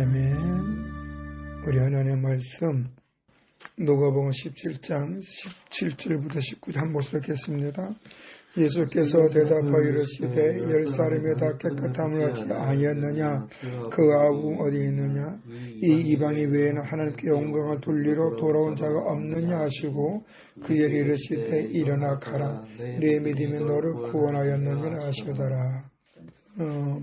아멘. 우리 하나님의 말씀 누가복음 17장 17절부터 19절 한 목소리 읽겠습니다. 예수께서 대답하여 이르시되 10사람이 다 깨끗함을 얻지 아니었느냐? 그 아웅 어디 있느냐? 이 이방인 외에는 하나님께 영광을 돌리러 돌아온 자가 없느냐 하시고 그에게 이르시되 일어나 가라. 네 믿음이 너를 구원하였느니라 하시더라.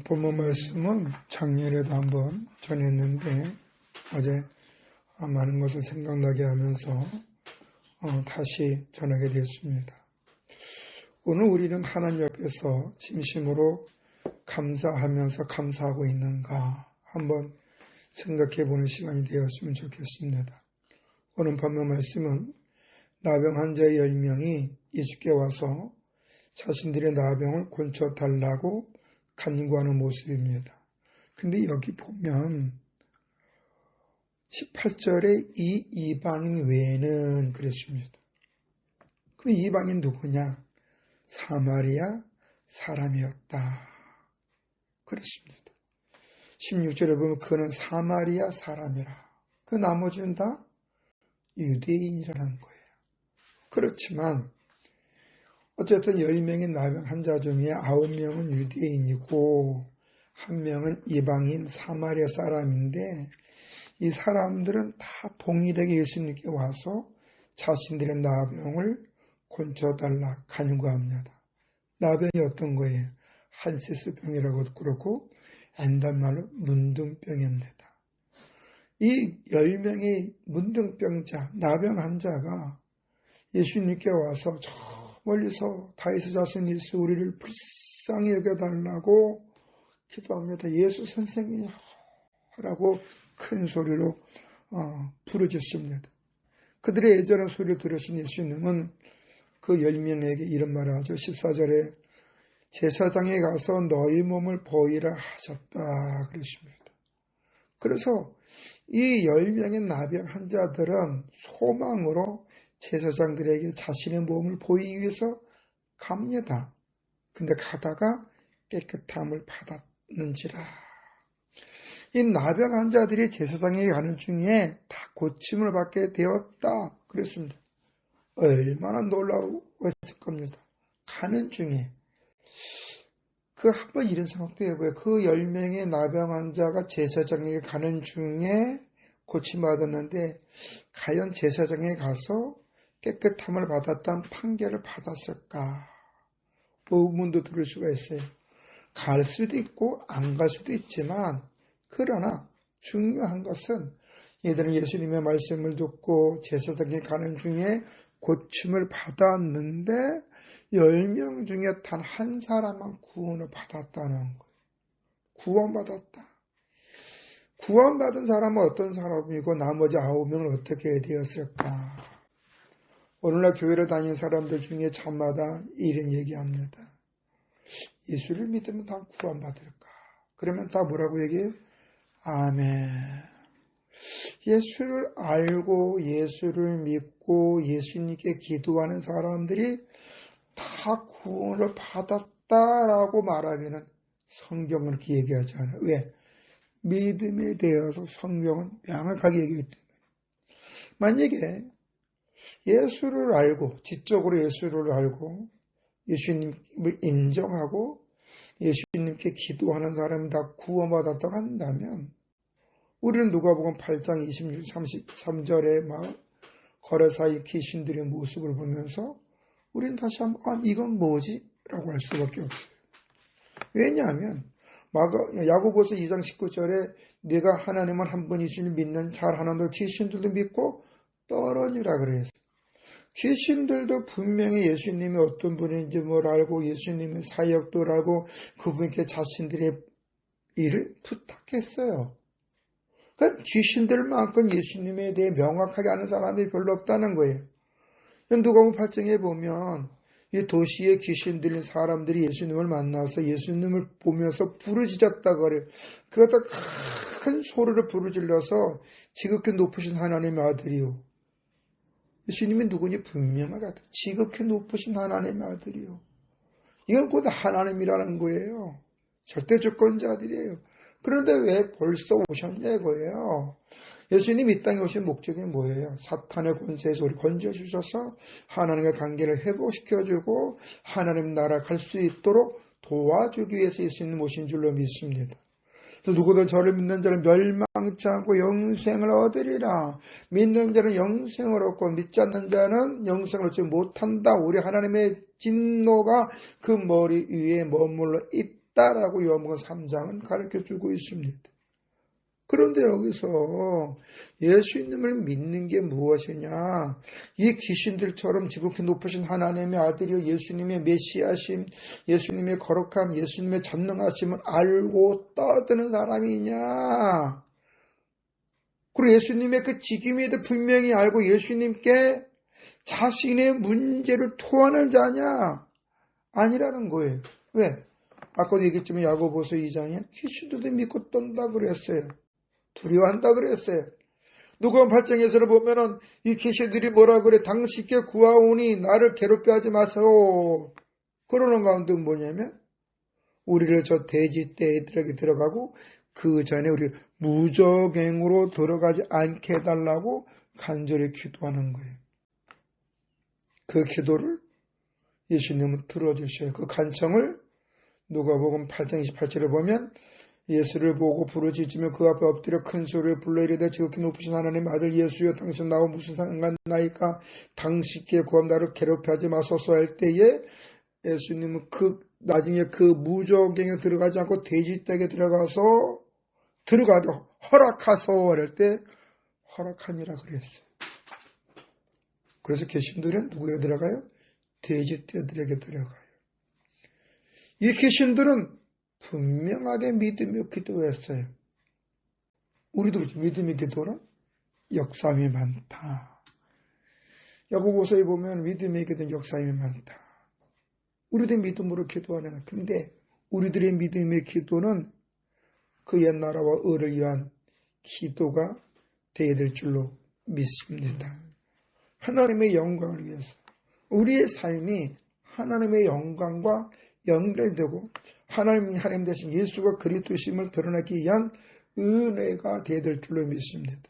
본문 말씀은 작년에도 한번 전했는데 어제 많은 것을 생각나게 하면서 다시 전하게 되었습니다. 오늘 우리는 하나님 앞에서 진심으로 감사하면서 감사하고 있는가 한번 생각해 보는 시간이 되었으면 좋겠습니다. 오늘 본문 말씀은 나병 환자 10명이 예수께 와서 자신들의 나병을 고쳐달라고 간구하는 모습입니다. 근데 여기 보면 18절에 이 이방인 외에는 그랬습니다. 그 이방인 누구냐? 사마리아 사람이었다. 그랬습니다. 16절에 보면 그는 사마리아 사람이라. 그 나머지는 다 유대인이라는 거예요. 그렇지만 어쨌든 10명의 나병 환자 중에 9명은 유대인이고 1명은 이방인 사마리아 사람인데 이 사람들은 다 동일하게 예수님께 와서 자신들의 나병을 고쳐달라 간구합니다. 나병이 어떤 거예요? 한세스병이라고도 그렇고 엔단말로 문둥병입니다. 이 10명의 문둥병자, 나병 환자가 예수님께 와서 저 멀리서 다윗의 자손 예수 우리를 불쌍히 여겨달라고 기도합니다. 예수 선생님 라고 큰 소리로 부르짖습니다. 그들의 애절한 소리를 들으신 예수님은 그 10명에게 이런 말을 하죠. 14절에 제사장에 가서 너희 몸을 보이라 하셨다 그러십니다. 그래서 이 10명의 나병 환자들은 소망으로 제사장들에게 자신의 몸을 보이기 위해서 갑니다. 근데 가다가 깨끗함을 받았는지라. 이 나병 환자들이 제사장에게 가는 중에 다 고침을 받게 되었다 그랬습니다. 얼마나 놀라웠을 겁니다. 가는 중에 한번 이런 생각도 해봐요. 그 10명의 나병 환자가 제사장에게 가는 중에 고침받았는데 과연 제사장에 가서 깨끗함을 받았다는 판결을 받았을까? 의문도 들을 수가 있어요. 갈 수도 있고 안 갈 수도 있지만 그러나 중요한 것은 얘들은 예수님의 말씀을 듣고 제사장에 가는 중에 고침을 받았는데 10명 중에 단 한 사람만 구원을 받았다는 거예요. 구원받았다. 구원받은 사람은 어떤 사람이고 나머지 9명은 어떻게 되었을까? 오늘날 교회를 다니는 사람들 중에 저마다 이런 얘기합니다. 예수를 믿으면 다 구원받을까? 그러면 다 뭐라고 얘기해요? 아멘. 예수를 알고 예수를 믿고 예수님께 기도하는 사람들이 다 구원을 받았다라고 말하기는 성경은 그렇게 얘기하지 않아요. 왜? 믿음에 대해서 성경은 명확하게 얘기하기 때문에. 만약에 예수를 알고 지적으로 예수를 알고 예수님을 인정하고 예수님께 기도하는 사람이 다 구원받았다고 한다면 우리는 누가복음 8장 26, 33절에 막 거래사의 귀신들의 모습을 보면서 우리는 다시 한번 이건 뭐지? 라고 할 수밖에 없어요. 왜냐하면 야고보서 2장 19절에 네가 하나님은 한 분이시를 믿는 잘하는 귀신들도 믿고 떨어지라 그래서 귀신들도 분명히 예수님이 어떤 분인지 뭘 알고 예수님의 사역도 알고 그분께 자신들의 일을 부탁했어요. 그러니까 귀신들만큼 예수님에 대해 명확하게 아는 사람이 별로 없다는 거예요. 누가복음 8장에 보면 이 도시의 귀신들인 사람들이 예수님을 만나서 예수님을 보면서 부르짖었다고 그래요. 그것도 큰 소리로 부르짖어서 지극히 높으신 하나님의 아들이요. 예수님이 누구니 분명하다. 지극히 높으신 하나님의 아들이요. 이건 곧 하나님이라는 거예요. 절대 주권자들이에요. 그런데 왜 벌써 오셨냐 이거예요. 예수님 이 땅에 오신 목적이 뭐예요? 사탄의 권세에서 우리 건져주셔서 하나님과 관계를 회복시켜주고 하나님 나라 갈 수 있도록 도와주기 위해서 예수님 오신 줄로 믿습니다. 누구도 저를 믿는 자는 멸망치 않고 영생을 얻으리라. 믿는 자는 영생을 얻고 믿지 않는 자는 영생을 얻지 못한다. 우리 하나님의 진노가 그 머리 위에 머물러 있다라고 요한복음 3장은 가르쳐주고 있습니다. 그런데 여기서 예수님을 믿는 게 무엇이냐? 이 귀신들처럼 지극히 높으신 하나님의 아들이요 예수님의 메시아심, 예수님의 거룩함, 예수님의 전능하심을 알고 떠드는 사람이냐? 그리고 예수님의 그 직임에도 분명히 알고 예수님께 자신의 문제를 토하는 자냐? 아니라는 거예요. 왜? 아까도 얘기했지만 야고보서 2장에 귀신들도 믿고 떤다 그랬어요. 두려워한다 그랬어요. 누가복음 8장에서는 보면은 이 귀신들이 뭐라 그래? 당신께 구하오니 나를 괴롭게 하지 마세요. 그러는 가운데 뭐냐면 우리를 저 돼지떼에 들어가고 그 전에 우리 무저갱으로 들어가지 않게 해달라고 간절히 기도하는 거예요. 그 기도를 예수님은 들어주셔요. 그 간청을 누가복음 8장 28절에 보면 예수를 보고 부르짖으며 그 앞에 엎드려 큰 소리로 불러 이르되 지극히 높으신 하나님 아들 예수여 당신 나와 무슨 상관나이까 당신께 구함 나를 괴롭게 하지 마소서 할 때에 예수님은 나중에 그 무저갱에 들어가지 않고 돼지떼에 들어가서 허락하소 할 때 허락하니라 그랬어요. 그래서 귀신들은 누구에 들어가요? 돼지떼들에게 들어가요. 이 귀신들은 분명하게 믿음의 기도했어요. 우리도 그렇죠. 믿음의 기도는 역사함이 많다. 야고보서에 보면 믿음의 기도는 역사함이 많다. 우리도 믿음으로 기도하는 근데 우리들의 믿음의 기도는 그 옛나라와 을을 위한 기도가 되어야 될 줄로 믿습니다. 하나님의 영광을 위해서 우리의 삶이 하나님의 영광과 연결되고 하나님 대신 예수가 그리스도심을 드러내기 위한 은혜가 되어야 될 줄로 믿습니다.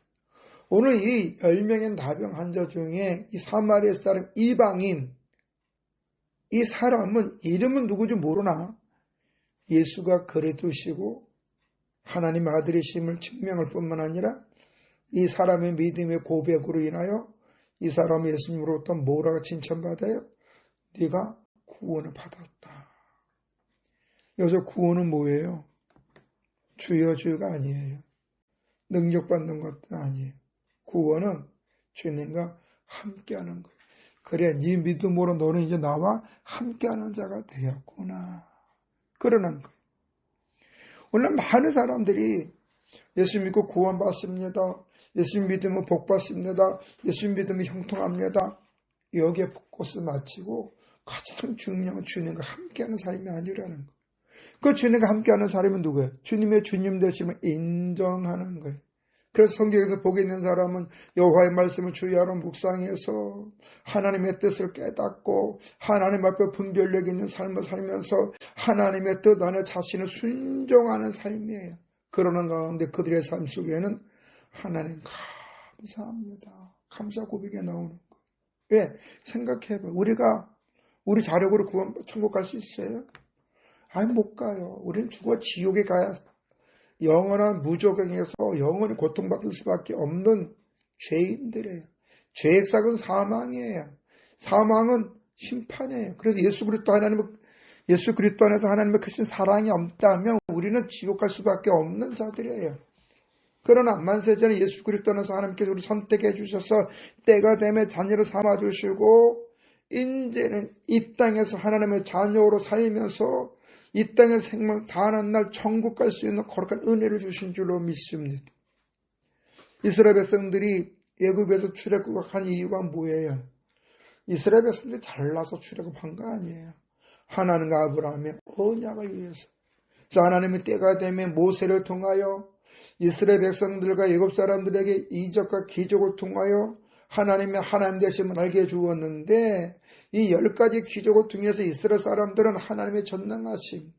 오늘 이 10명의 나병 환자 중에 이 사마리아 사람 이방인 이 사람은 이름은 누구지 모르나 예수가 그리스도시고 하나님 아들이심을 증명할 뿐만 아니라 이 사람의 믿음의 고백으로 인하여 이 사람이 예수님으로부터 뭐라고 칭찬받아요? 네가 구원을 받았다. 여기서 구원은 뭐예요? 주여 주여가 아니에요. 능력받는 것도 아니에요. 구원은 주님과 함께하는 거예요. 그래 네 믿음으로 너는 이제 나와 함께하는 자가 되었구나. 그러는 거예요. 오늘 많은 사람들이 예수 믿고 구원받습니다. 예수 믿으면 복받습니다. 예수 믿으면 형통합니다. 여기에 곳을 마치고 가장 중요한 주님과 함께하는 삶이 아니라는 거예요. 그 주님과 함께하는 사람은 누구예요? 주님의 주님 되심을 인정하는 거예요. 그래서 성경에서 복이 있는 사람은 여호와의 말씀을 주야로 묵상해서 하나님의 뜻을 깨닫고 하나님 앞에 분별력 있는 삶을 살면서 하나님의 뜻 안에 자신을 순종하는 삶이에요. 그러는 가운데 그들의 삶 속에는 하나님 감사합니다. 감사 고백이 나오는 거예요. 왜? 생각해봐. 우리 자력으로 천국 갈 수 있어요? 아니 못 가요. 우리는 죽어 지옥에 가야 영원한 무저갱에서 영원히 고통받을 수밖에 없는 죄인들이에요. 죄의 삭은 사망이에요. 사망은 심판이에요. 그래서 예수 그리스도 안에서 하나님의 크신 사랑이 없다면 우리는 지옥 갈 수밖에 없는 자들이에요. 그러나 만세전에 예수 그리스도 안에서 하나님께서 우리 선택해 주셔서 때가 되면 자녀를 삼아 주시고 이제는 이 땅에서 하나님의 자녀로 살면서 이 땅의 생명 다하는 날 천국 갈 수 있는 거룩한 은혜를 주신 줄로 믿습니다. 이스라엘 백성들이 애굽에서 출애굽한 이유가 뭐예요? 이스라엘 백성들이 잘나서 출애굽한 거 아니에요. 하나님과 아브라함의 언약을 위해서. 그래서 하나님의 때가 되면 모세를 통하여 이스라엘 백성들과 애굽 사람들에게 이적과 기적을 통하여 하나님의 하나님 되심을 알게 주었는데 이 10가지 기적을 통해서 이스라엘 사람들은 하나님의 전능하심,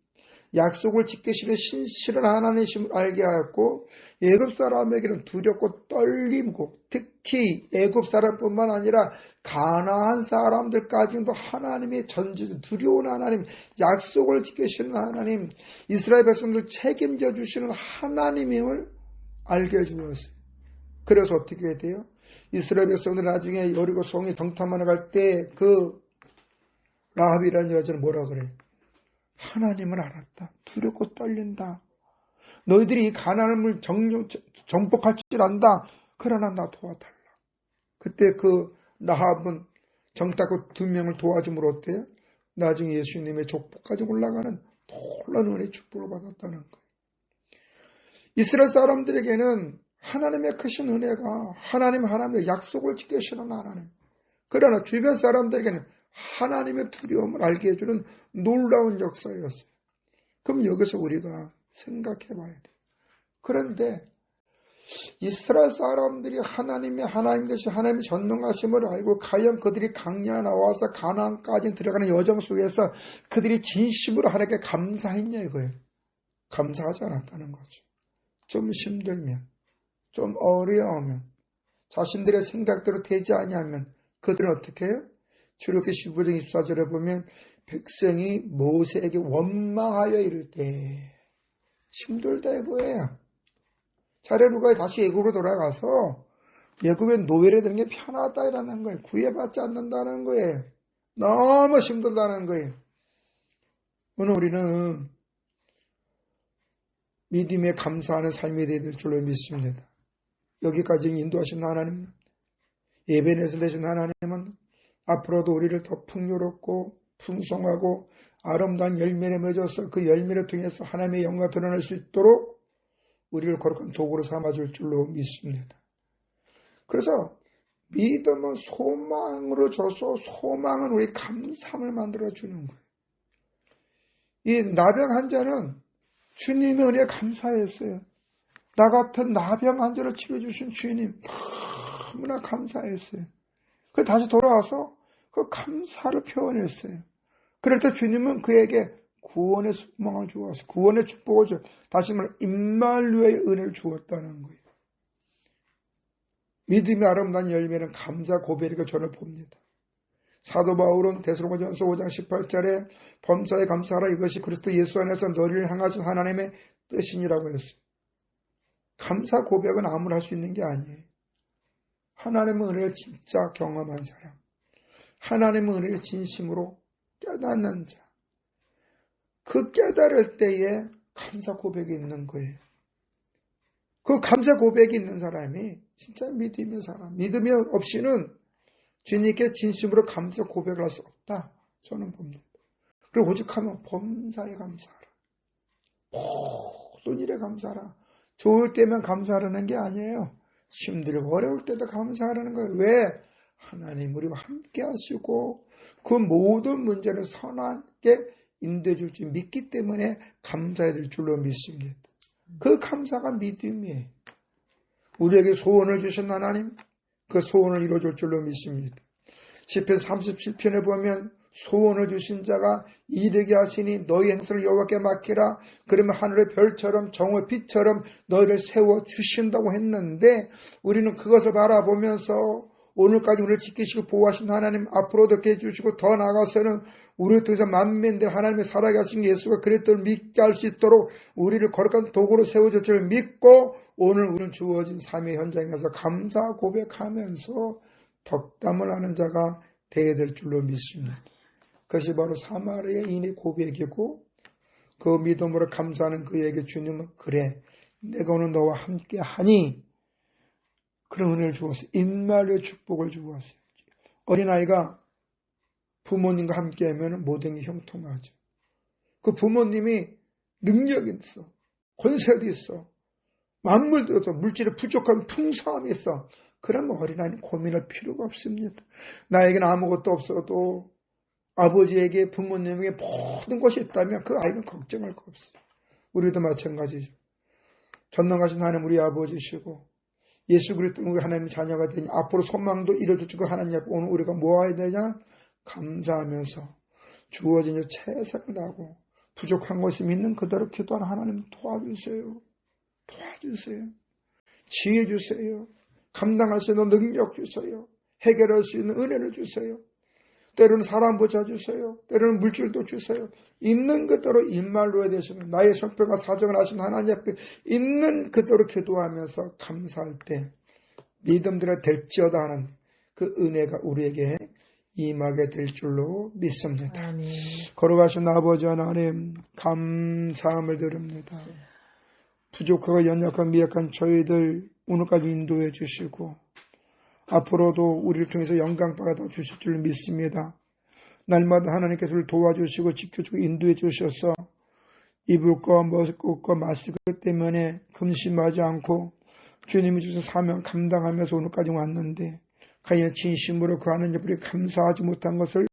약속을 지키시는 신실한 하나님이심을 알게 하였고 애굽 사람에게는 두렵고 떨림고 특히 애굽 사람뿐만 아니라 가나안 사람들까지도 하나님의 전지 두려운 하나님, 약속을 지키시는 하나님, 이스라엘 백성들 책임져 주시는 하나님임을 알게 해주었어요. 그래서 어떻게 돼요? 이스라엘 백성들 나중에 여리고 성에 정탐하러 갈 때 그 라합이라는 여자는 뭐라 그래? 하나님을 알았다. 두렵고 떨린다. 너희들이 이 가나안을 정복할 줄 안다. 그러나 나 도와달라. 그때 그 라합은 정탐꾼 2명을 도와줌으로 어때요? 나중에 예수님의 족보까지 올라가는 놀라운 은혜의 축복을 받았다는 거예요. 이스라엘 사람들에게는 하나님의 크신 은혜가 하나님의 약속을 지키시는 하나님. 그러나 주변 사람들에게는 하나님의 두려움을 알게 해주는 놀라운 역사였어요. 그럼 여기서 우리가 생각해 봐야 돼요. 그런데 이스라엘 사람들이 하나님 되신 하나님의 전능하심을 알고 과연 그들이 강야에 나와서 가나안까지 들어가는 여정 속에서 그들이 진심으로 하나님께 감사했냐 이거예요. 감사하지 않았다는 거죠. 좀 힘들면, 좀 어려우면, 자신들의 생각대로 되지 아니하면 그들은 어떻게 해요? 출애굽기 15장 24절에 보면 백성이 모세에게 원망하여 이를 때 힘들다 이거예요. 차례루가 다시 애굽으로 돌아가서 애굽에 노예를 드는 게 편하다라는 거예요. 구애받지 않는다는 거예요. 너무 힘들다는 거예요. 오늘 우리는 믿음에 감사하는 삶이 되야 될 줄로 믿습니다. 여기까지 인도하신 하나님, 예배에서 되신 하나님은 앞으로도 우리를 더 풍요롭고 풍성하고 아름다운 열매를 맺어서 그 열매를 통해서 하나님의 영광을 드러낼 수 있도록 우리를 거룩한 도구로 삼아줄 줄로 믿습니다. 그래서 믿음은 소망으로 줘서 소망은 우리 감사함을 만들어주는 거예요. 이 나병 환자는 주님의 은혜에 감사했어요. 나 같은 나병 환자를 치료해주신 주님 너무나 감사했어요. 그래서 다시 돌아와서 그 감사를 표현했어요. 그럴 때 주님은 그에게 구원의 소망을 주었어요. 구원의 축복을 주었어요. 다시 말해 임마누엘의 은혜를 주었다는 거예요. 믿음의 아름다운 열매는 감사 고백이라고 저는 봅니다. 사도 바울은 데살로니가전서 5장 18절에 범사에 감사하라 이것이 그리스도 예수 안에서 너희를 향하신 하나님의 뜻이니라고 했어요. 감사 고백은 아무나 할 수 있는 게 아니에요. 하나님의 은혜를 진짜 경험한 사람, 하나님의 은혜를 진심으로 깨닫는 자, 그 깨달을 때에 감사 고백이 있는 거예요. 그 감사 고백이 있는 사람이 진짜 믿음의 사람, 믿음이 없이는 주님께 진심으로 감사 고백을 할 수 없다. 저는 봅니다. 그리고 오직 하면 범사에 감사하라. 모든 일에 감사하라. 좋을 때면 감사하라는 게 아니에요. 힘들고 어려울 때도 감사하라는 거예요. 왜? 하나님 우리와 함께 하시고 그 모든 문제를 선하게 인도해 줄 줄 믿기 때문에 감사해야 될 줄로 믿습니다. 그 감사가 믿음이에요. 우리에게 소원을 주신 하나님, 그 소원을 이루어줄 줄로 믿습니다. 시편 37편에 보면 소원을 주신 자가 이르게 하시니 너희 행선을 여호와께 맡기라. 그러면 하늘의 별처럼 정오의 빛처럼 너희를 세워 주신다고 했는데 우리는 그것을 바라보면서 오늘까지 우리를 지키시고 보호하신 하나님 앞으로도 이렇게 해주시고 더 나아가서는 우리를 통해서 만민들 하나님의 살아계신 예수가 그리스도를 믿게 할 수 있도록 우리를 거룩한 도구로 세워줄 줄 믿고 오늘 우리는 주어진 삶의 현장에서 감사 고백하면서 덕담을 하는 자가 되어야 될 줄로 믿습니다. 그것이 바로 사마리아인의 고백이고 그 믿음으로 감사하는 그에게 주님은 그래 내가 오늘 너와 함께 하니 그런 은혜를 주었어요. 임마누엘 축복을 주었어요. 어린아이가 부모님과 함께 하면 모든 게 형통하죠. 그 부모님이 능력이 있어. 권세도 있어. 만물도 있어. 물질에 부족한 풍성함이 있어. 그러면 어린아이는 고민할 필요가 없습니다. 나에게는 아무것도 없어도 아버지에게 부모님에게 모든 것이 있다면 그 아이는 걱정할 거 없어요. 우리도 마찬가지죠. 전능하신 하나님 우리 아버지시고 예수 그리스도 우리 하나님의 자녀가 되니 앞으로 소망도 이뤄주시고 하나님 앞에 오늘 우리가 뭐 해야 되냐? 감사하면서 주어진 최선을 다하고 부족한 것이 있는 그대로 기도하는 하나님 도와주세요. 도와주세요. 지혜 주세요. 감당할 수 있는 능력 주세요. 해결할 수 있는 은혜를 주세요. 때로는 사람 보좌주세요. 때로는 물질도 주세요. 있는 그대로 일말로에 대해서는 나의 성병과 사정을 하신 하나님 앞에 있는 그대로 기도하면서 감사할 때 믿음대로 될지어다 하는 그 은혜가 우리에게 임하게 될 줄로 믿습니다. 아멘. 걸어가신 아버지 하나님 감사함을 드립니다. 부족하고 연약한 미약한 저희들 오늘까지 인도해 주시고 앞으로도 우리를 통해서 영광받아 주실 줄 믿습니다. 날마다 하나님께서 우리를 도와주시고 지켜주고 인도해 주셔서 입을 것, 먹을 것과 마실 것 때문에 근심하지 않고 주님이 주신 사명 감당하면서 오늘까지 왔는데 과연 진심으로 그 하나님 앞에 감사하지 못한 것을